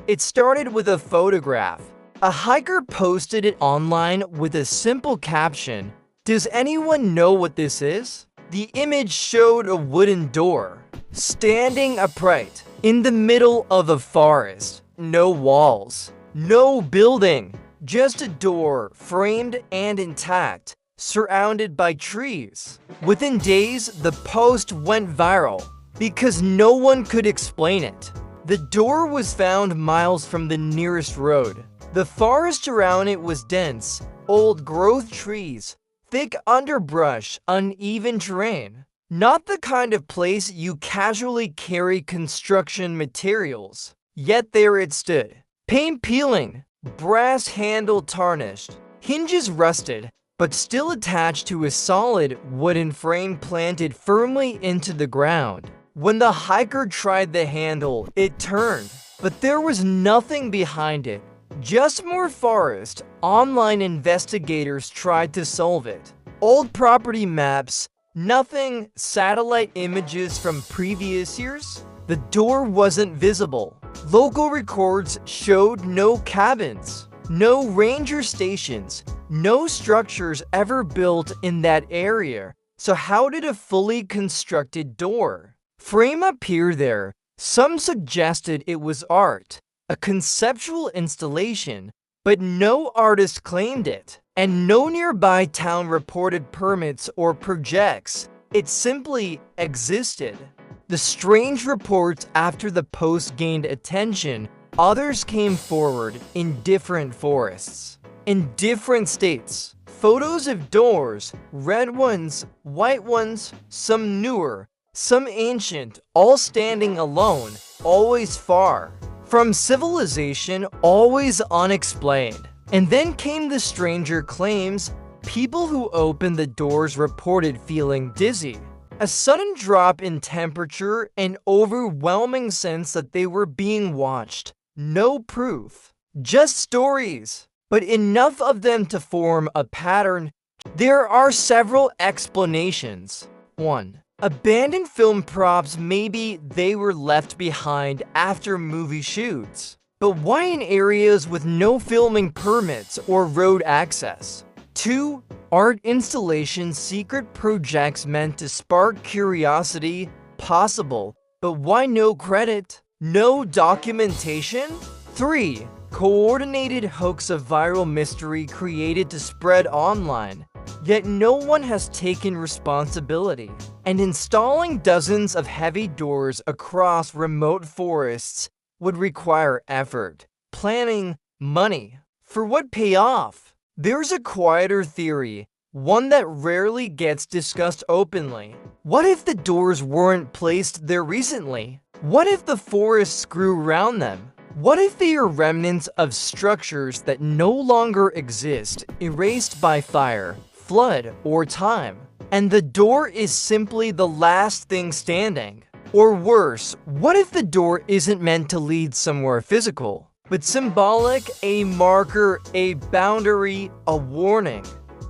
It started with a photograph. A hiker posted it online with a simple caption, "Does anyone know what this is?" The image showed a wooden door, standing upright, in the middle of a forest. No walls, no building, just a door, framed and intact, surrounded by trees. Within days, the post went viral because no one could explain it. The door was found miles from the nearest road. The forest around it was dense, old-growth trees, thick underbrush, uneven terrain. Not the kind of place you casually carry construction materials. Yet there it stood. Paint peeling, brass handle tarnished, hinges rusted, but still attached to a solid wooden frame planted firmly into the ground. When the hiker tried the handle, it turned, but there was nothing behind it. Just more forest. Online investigators tried to solve it. Old property maps, nothing. Satellite images from previous years. The door wasn't visible. Local records showed no cabins, no ranger stations, no structures ever built in that area. So how did a fully constructed door frame appear there? Some suggested it was art, a conceptual installation, but no artist claimed it, and no nearby town reported permits or projects. It simply existed. The strange reports after the post gained attention, others came forward in different forests, in different states. Photos of doors, red ones, white ones, some newer, some ancient, all standing alone, always far from civilization, always unexplained. And then came the stranger claims. People who opened the doors reported feeling dizzy, a sudden drop in temperature, an overwhelming sense that they were being watched. No proof, just stories, but enough of them to form a pattern. There are several explanations. 1. Abandoned film props. Maybe they were left behind after movie shoots. But why in areas with no filming permits or road access? 2. Art installations, secret projects meant to spark curiosity. Possible, but why no credit? No documentation? 3. Coordinated hoax, a viral mystery created to spread online. Yet no one has taken responsibility. And installing dozens of heavy doors across remote forests would require effort, planning, money. For what payoff? There's a quieter theory, one that rarely gets discussed openly. What if the doors weren't placed there recently? What if the forests grew around them? What if they are remnants of structures that no longer exist, erased by fire, flood, or time? And the door is simply the last thing standing? Or worse, what if the door isn't meant to lead somewhere physical, but symbolic, a marker, a boundary, a warning?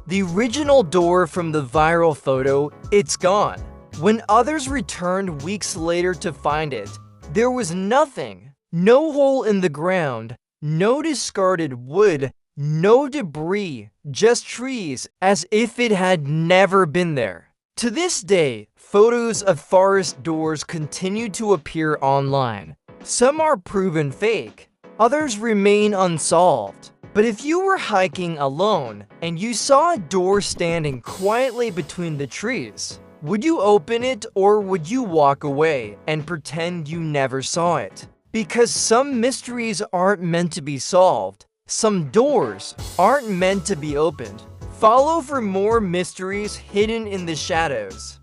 The original door from the viral photo, it's gone. When others returned weeks later to find it, there was nothing. No hole in the ground, no discarded wood, no debris, just trees, as if it had never been there. To this day, photos of forest doors continue to appear online. Some are proven fake, others remain unsolved. But if you were hiking alone and you saw a door standing quietly between the trees, would you open it or would you walk away and pretend you never saw it? Because some mysteries aren't meant to be solved. Some doors aren't meant to be opened. Follow for more mysteries hidden in the shadows.